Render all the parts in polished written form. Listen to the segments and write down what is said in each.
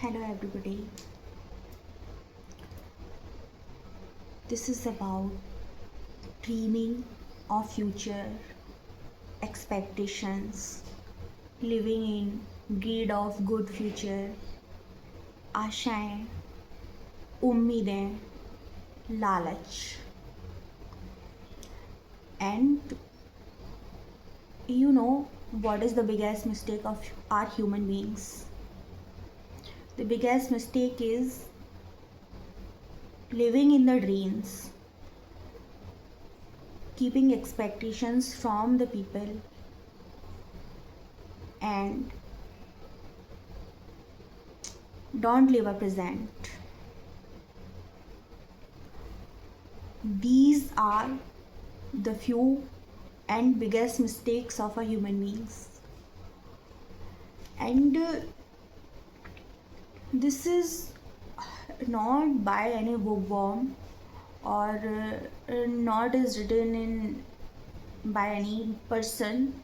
Hello, everybody. This is about dreaming of future, expectations, living in greed of good future, आशाएं, उम्मीदें, लालच. And you know what is the biggest mistake of our human beings? The biggest mistake is living in the dreams, keeping expectations from the people, and don't live a present. These are the few and biggest mistakes of a human beings. And this is not by any bookworm or not is written in by any person.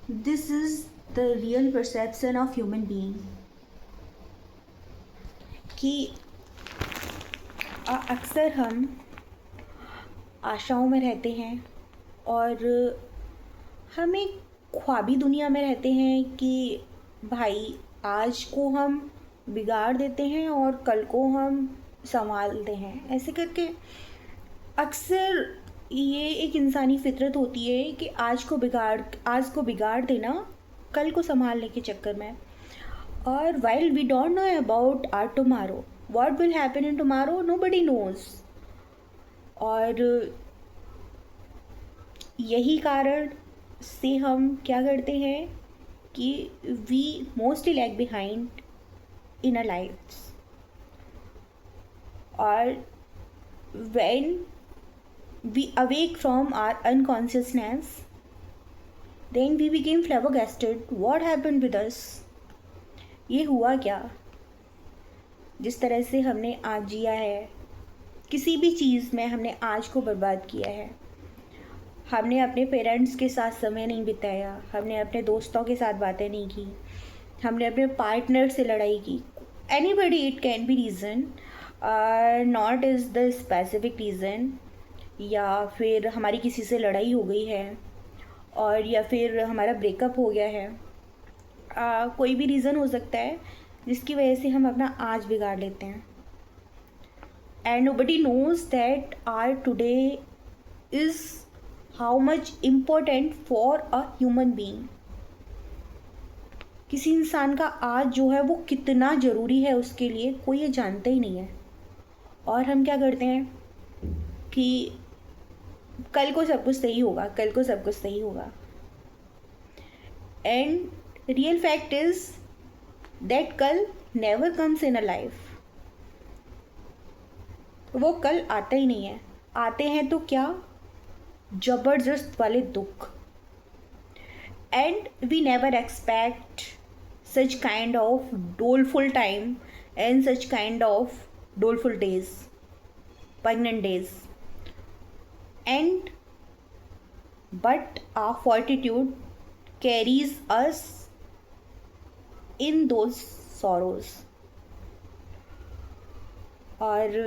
This is the real perception of human being कि अक्सर हम आशाओं में रहते हैं और हम एक ख्वाबी दुनिया में रहते हैं कि भाई आज को हम बिगाड़ देते हैं और कल को हम संभालते हैं. ऐसे करके अक्सर ये एक इंसानी फितरत होती है कि आज को बिगाड़ देना कल को संभालने के चक्कर में. और while we don't know about our tomorrow, what will happen in tomorrow, nobody knows. और यही कारण से हम क्या करते हैं कि we mostly lag behind in our lives. और when we awake from our unconsciousness, then we became flabbergasted. What happened with us? ये हुआ क्या? जिस तरह से हमने आज जिया है, किसी भी चीज़ में हमने आज को बर्बाद किया है. हमने अपने पेरेंट्स के साथ समय नहीं बिताया, हमने अपने दोस्तों के साथ बातें नहीं की, हमने अपने पार्टनर से लड़ाई की. Anybody, it can be reason, not is the specific reason. या फिर हमारी किसी से लड़ाई हो गई है और या फिर हमारा ब्रेकअप हो गया है. कोई भी रीज़न हो सकता है जिसकी वजह से हम अपना आज बिगाड़ लेते हैं. And nobody knows that our today is how much important for a human being. किसी इंसान का आज जो है वो कितना ज़रूरी है उसके लिए कोई ये जानता ही नहीं है. और हम क्या करते हैं कि कल को सब कुछ सही होगा, कल को सब कुछ सही होगा. And real fact is that कल never comes in a life. वो कल आता ही नहीं है. आते हैं तो क्या, जबरदस्त वाले दुख. And we never expect such kind of doleful time and such kind of doleful days, pregnant days. And but our fortitude carries us in those sorrows. और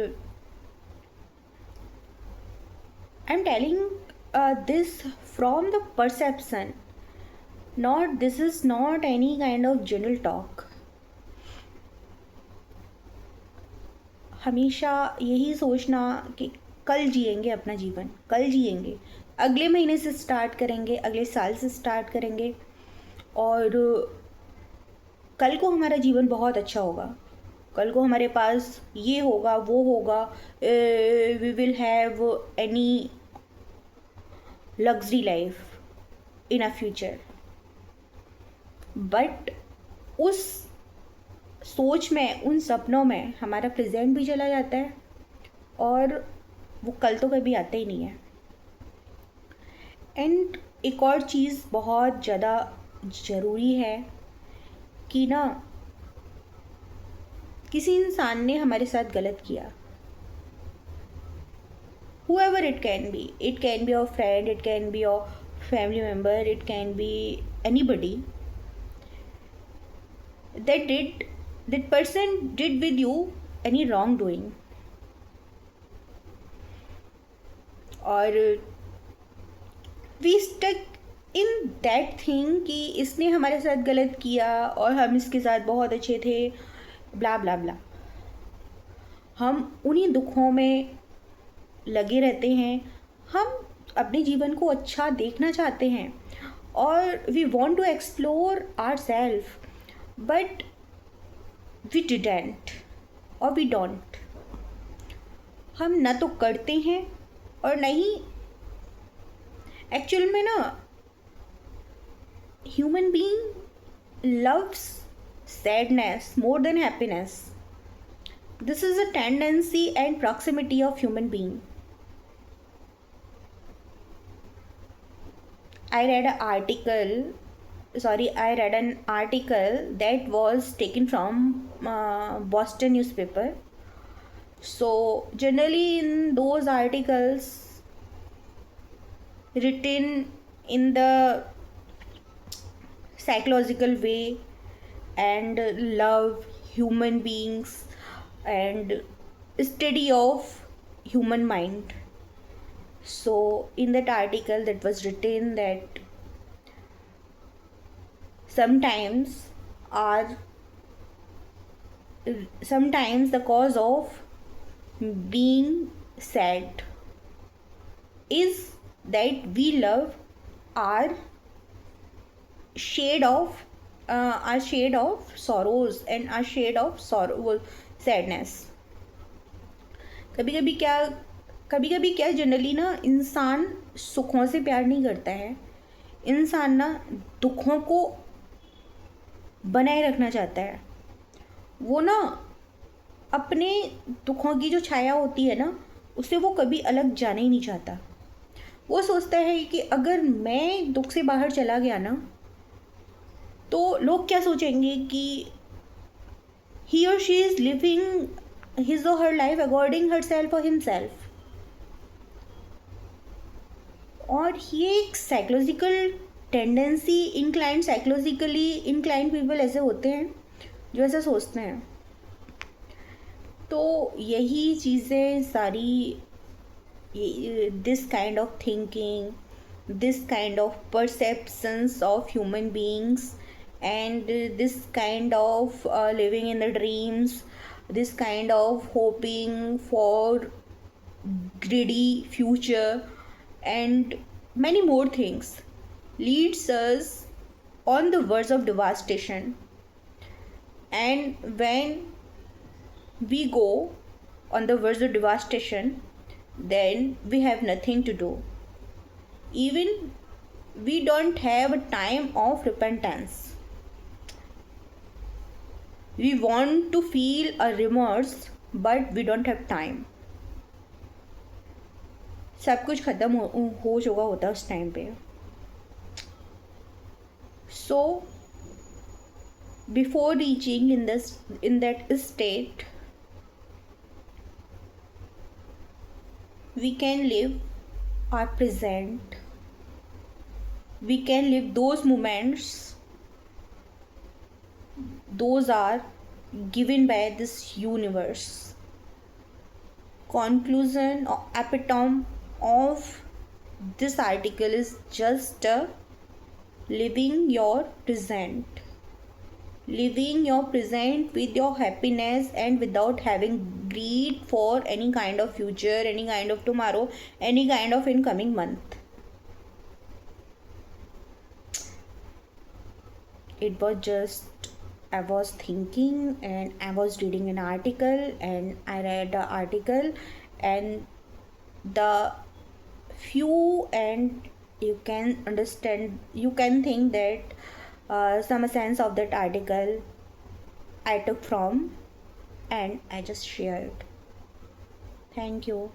I'm telling this from the perception, not this is not any kind of general talk. हमेशा यही सोचना कि कल जिएंगे अपना जीवन, कल जिएंगे, अगले महीने से स्टार्ट करेंगे, अगले साल से स्टार्ट करेंगे और कल को हमारा जीवन बहुत अच्छा होगा, कल को हमारे पास ये होगा वो होगा, we will have any luxury life in a future. But उस सोच में, उन सपनों में हमारा प्रेजेंट भी चला जाता है और वो कल तो कभी आता ही नहीं है. एंड एक और चीज़ बहुत ज़्यादा ज़रूरी है कि ना, किसी इंसान ने हमारे साथ गलत किया, whoever it can be your friend, it can be your family member, it can be anybody that did that person did with you any wrongdoing, और we stuck in that thing कि इसने हमारे साथ गलत किया और हम इसके साथ बहुत अच्छे थे, ब्ला ब्ला ब्ला। हम उन्हीं दुखों में लगे रहते हैं। हम अपने जीवन को अच्छा देखना चाहते हैं और we want to explore our self, but we didn't और वी डोंट। हम ना तो करते हैं और नहीं, एक्चुअल में ना human being loves sadness more than happiness. This is a tendency and proximity of human being. I read an article that was taken from Boston newspaper. So generally in those articles written in the psychological way and love human beings and study of human mind. So in that article that was written that sometimes the cause of being sad is that we love our shade of sorrows and our shade of sadness. कभी कभी क्या generally ना इंसान सुखों से प्यार नहीं करता है, इंसान ना दुखों को बनाए रखना चाहता है। वो ना अपने दुखों की जो छाया होती है ना, उससे वो कभी अलग जाना ही नहीं चाहता। वो सोचता है कि अगर मैं दुख से बाहर चला गया ना तो लोग क्या सोचेंगे कि he or she is living his or her life according herself or himself। और ये एक psychological tendency, psychologically inclined people ऐसे होते हैं जो ऐसा सोचते हैं। तो यही चीज़ें सारी, this kind of thinking, this kind of perceptions of human beings and this kind of living in the dreams, this kind of hoping for greedy future and many more things leads us on the verge of devastation. And when we go on the verge of devastation, then we have nothing to do. Even we don't have a time of repentance. We want to feel a remorse but we don't have time. सब कुछ खत्म हो चुका होता है उस time पे। So before reaching in that state, we can live our present. We can live those moments, those are given by this universe. Conclusion or epitome of this article is just living your present. Living your present with your happiness and without having greed for any kind of future, any kind of tomorrow, any kind of incoming month. It was just, I was thinking and I was reading an article and I read the article and the few, and you can understand, you can think that some sense of that article I took from and I just shared. Thank you.